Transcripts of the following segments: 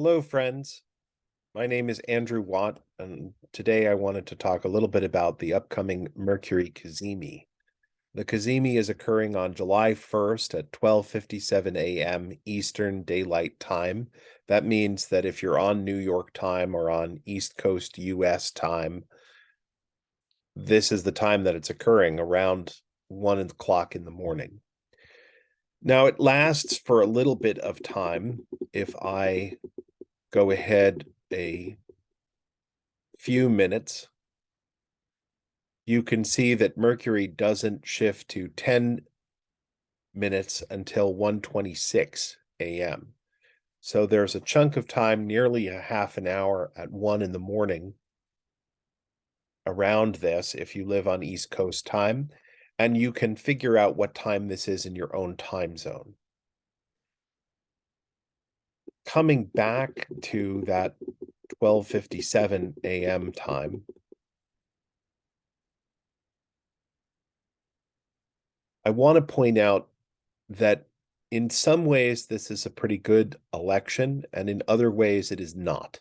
Hello, friends. My name is Andrew Watt, and today I wanted to talk a little bit about the upcoming Mercury Cazimi. The Cazimi is occurring on July 1st at 12:57 a.m. Eastern Daylight Time. That means that if you're on New York time or on East Coast US time, this is the time that it's occurring around 1 o'clock in the morning. Now, it lasts for a little bit of time. If I go ahead a few minutes, you can see that Mercury doesn't shift to 10 minutes until 1:26 a.m. So there's a chunk of time, nearly a half an hour at 1 in the morning around this if you live on East Coast time, and you can figure out what time this is in your own time zone. Coming back to that 12:57 a.m. time, I want to point out that in some ways this is a pretty good election, and in other ways it is not.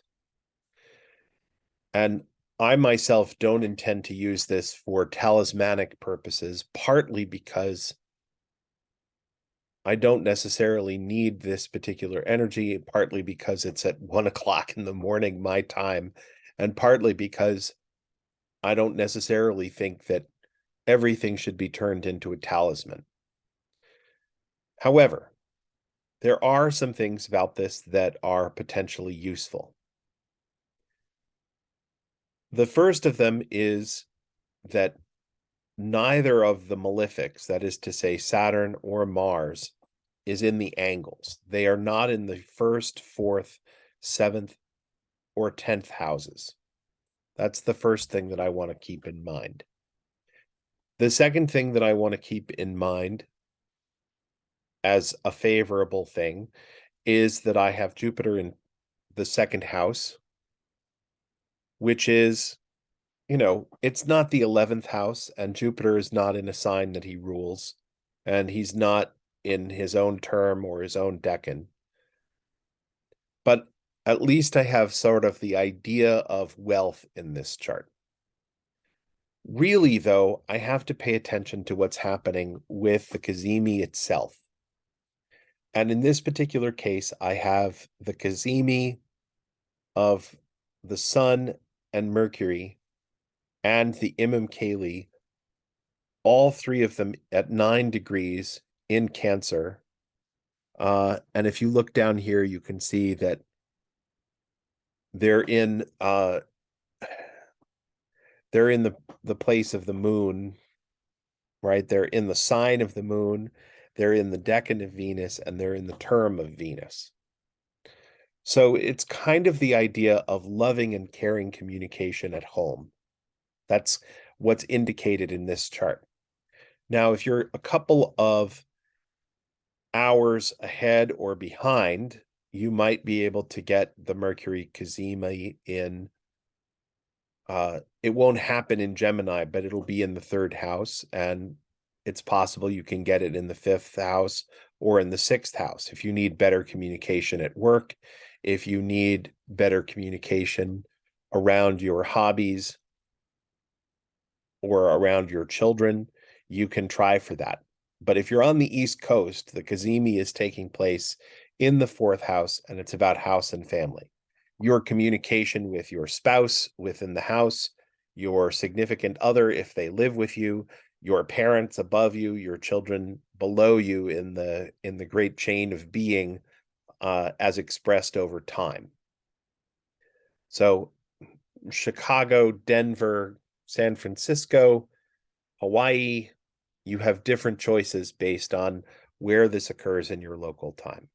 And I myself don't intend to use this for talismanic purposes, partly because I don't necessarily need this particular energy, partly because it's at 1 o'clock in the morning, my time, and partly because I don't necessarily think that everything should be turned into a talisman. However, there are some things about this that are potentially useful. The first of them is that neither of the malefics, that is to say, Saturn or Mars, is in the angles. They are not in the first, fourth, seventh, or 10th houses. That's the first thing that I want to keep in mind. The second thing that I want to keep in mind as a favorable thing is that I have Jupiter in the second house, which is, it's not the 11th house, and Jupiter is not in a sign that he rules, and he's not in his own term or his own decan. But at least I have sort of the idea of wealth in this chart. Really, though, I have to pay attention to what's happening with the Cazimi itself. And in this particular case, I have the Cazimi of the Sun and Mercury and the Imam Kali, all three of them at 9 degrees in Cancer. And if you look down here, you can see that they're in the place of the moon, right? They're in the sign of the moon, they're in the decan of Venus, and they're in the term of Venus. So it's kind of the idea of loving and caring communication at home. That's what's indicated in this chart. Now, if you're a couple of hours ahead or behind, you might be able to get the Mercury Cazimi in. It won't happen in Gemini, but it'll be in the third house, and it's possible you can get it in the fifth house or in the sixth house if you need better communication at work, if you need better communication around your hobbies or around your children, you can try for that. But if you're on the East Coast, the Cazimi is taking place in the fourth house, and it's about house and family. Your communication with your spouse within the house, your significant other if they live with you, your parents above you, your children below you in the great chain of being, as expressed over time. So Chicago, Denver, San Francisco, Hawaii, you have different choices based on where this occurs in your local time.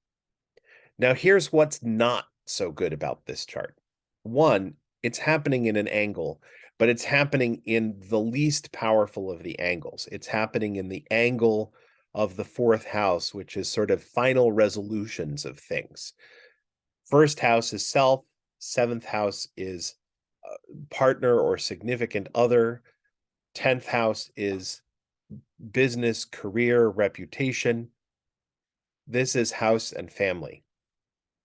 Now, here's what's not so good about this chart. One, it's happening in an angle, but it's happening in the least powerful of the angles. It's happening in the angle of the fourth house, which is sort of final resolutions of things. First house is self, seventh house is partner or significant other, 10th house is business, career, reputation. This is house and family.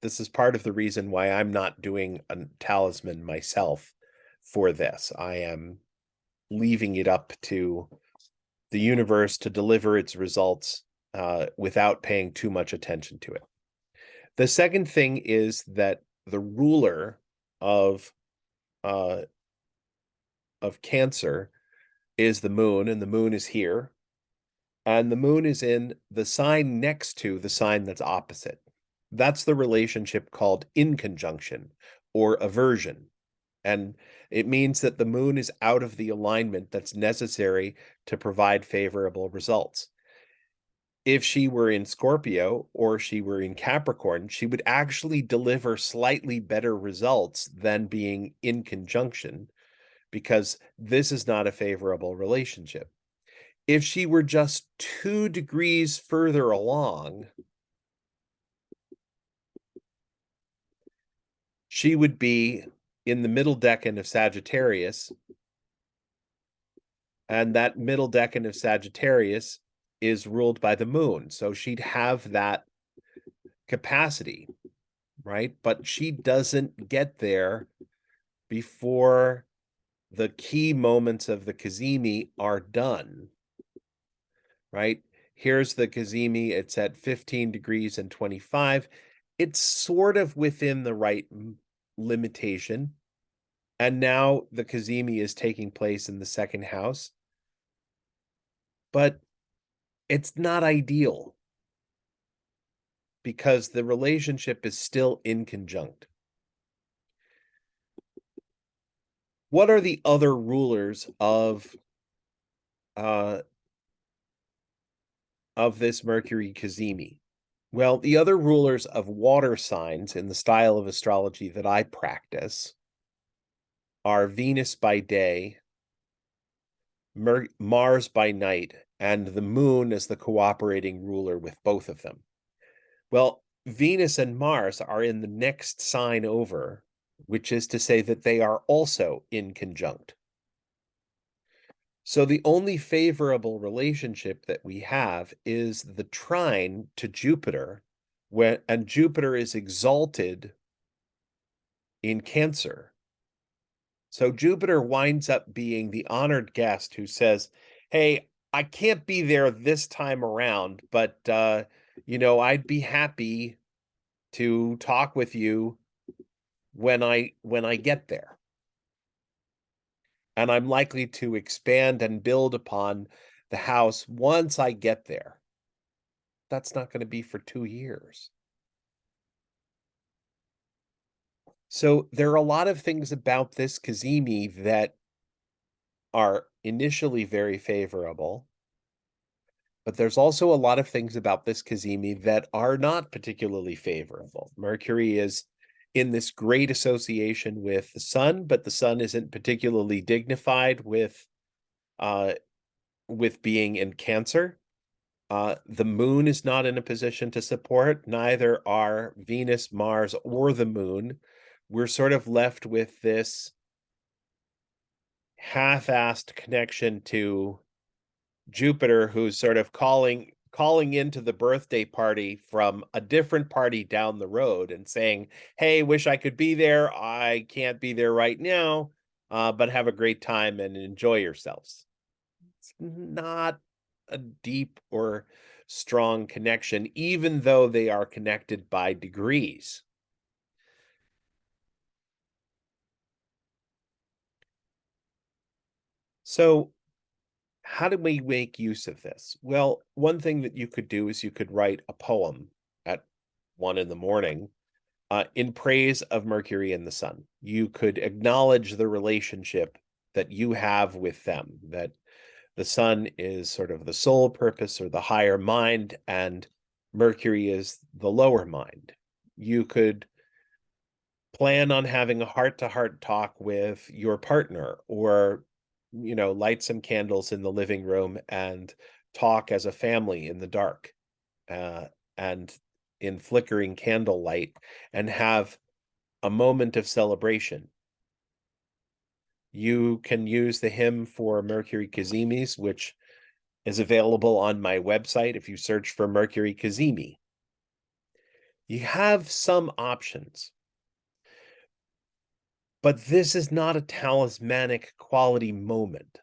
this is part of the reason why I'm not doing a talisman myself for this. I am leaving it up to the universe to deliver its results without paying too much attention to it. The second thing is that the ruler of uh, Cancer is the moon, and the moon is here, and the moon is in the sign next to the sign that's opposite. That's the relationship called inconjunction or aversion. And it means that the moon is out of the alignment that's necessary to provide favorable results. If she were in Scorpio or she were in Capricorn, she would actually deliver slightly better results than being in conjunction, because this is not a favorable relationship. If she were just 2 degrees further along, she would be in the middle decan of Sagittarius, and that middle decan of Sagittarius is ruled by the moon. So she'd have that capacity, right? But she doesn't get there before the key moments of the Cazimi are done, right? Here's the Cazimi. It's at 15 degrees and 25. It's sort of within the right limitation. And now the Cazimi is taking place in the second house. But it's not ideal because the relationship is still inconjunct. What are the other rulers of this Mercury Cazimi? Well, the other rulers of water signs in the style of astrology that I practice are Venus by day, Mars by night, and the moon as the cooperating ruler with both of them. Well, Venus and Mars are in the next sign over, which is to say that they are also inconjunct. So the only favorable relationship that we have is the trine to Jupiter, and Jupiter is exalted in Cancer. So Jupiter winds up being the honored guest who says, hey, I can't be there this time around, but I'd be happy to talk with you when I get there. And I'm likely to expand and build upon the house once I get there. That's not going to be for 2 years. So there are a lot of things about this Cazimi that are initially very favorable, but there's also a lot of things about this Cazimi that are not particularly favorable. Mercury is in this great association with the sun, but the sun isn't particularly dignified with being in Cancer. The moon is not in a position to support, neither are Venus, Mars, or the moon. We're sort of left with this half-assed connection to Jupiter, who's sort of calling into the birthday party from a different party down the road and saying, hey, wish I could be there. I can't be there right now, but have a great time and enjoy yourselves. It's not a deep or strong connection, even though they are connected by degrees. So how do we make use of this? Well, one thing that you could do is you could write a poem at 1 in the morning in praise of Mercury and the sun. You could acknowledge the relationship that you have with them, that the sun is sort of the soul purpose or the higher mind, and Mercury is the lower mind. You could plan on having a heart-to-heart talk with your partner, or light some candles in the living room and talk as a family in the dark and in flickering candlelight, and have a moment of celebration. You can use the hymn for Mercury Cazimis, which is available on my website if you search for Mercury Cazimi. You have some options, but this is not a talismanic quality moment.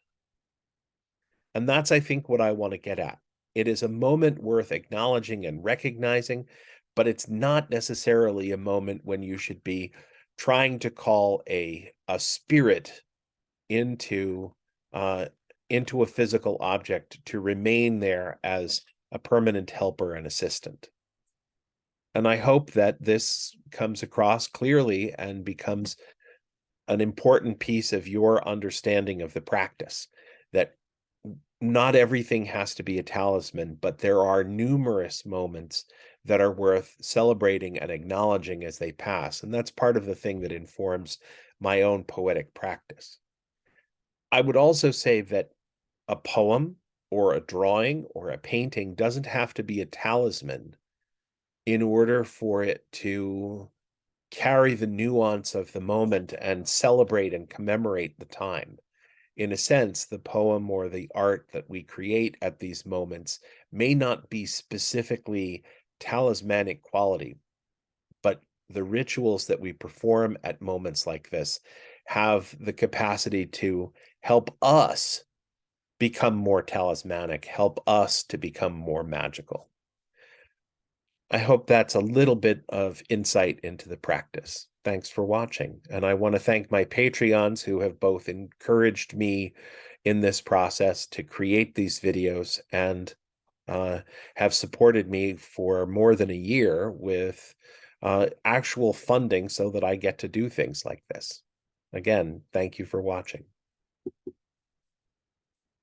And that's, I think, what I want to get at. It is a moment worth acknowledging and recognizing, but it's not necessarily a moment when you should be trying to call a spirit into a physical object to remain there as a permanent helper and assistant. And I hope that this comes across clearly and becomes an important piece of your understanding of the practice, that not everything has to be a talisman, but there are numerous moments that are worth celebrating and acknowledging as they pass. And that's part of the thing that informs my own poetic practice. I would also say that a poem or a drawing or a painting doesn't have to be a talisman in order for it to carry the nuance of the moment and celebrate and commemorate the time. In a sense, the poem or the art that we create at these moments may not be specifically talismanic quality, but the rituals that we perform at moments like this have the capacity to help us become more talismanic, help us to become more magical. I hope that's a little bit of insight into the practice. Thanks for watching. And I want to thank my Patreons who have both encouraged me in this process to create these videos and have supported me for more than a year with actual funding so that I get to do things like this. Again, thank you for watching.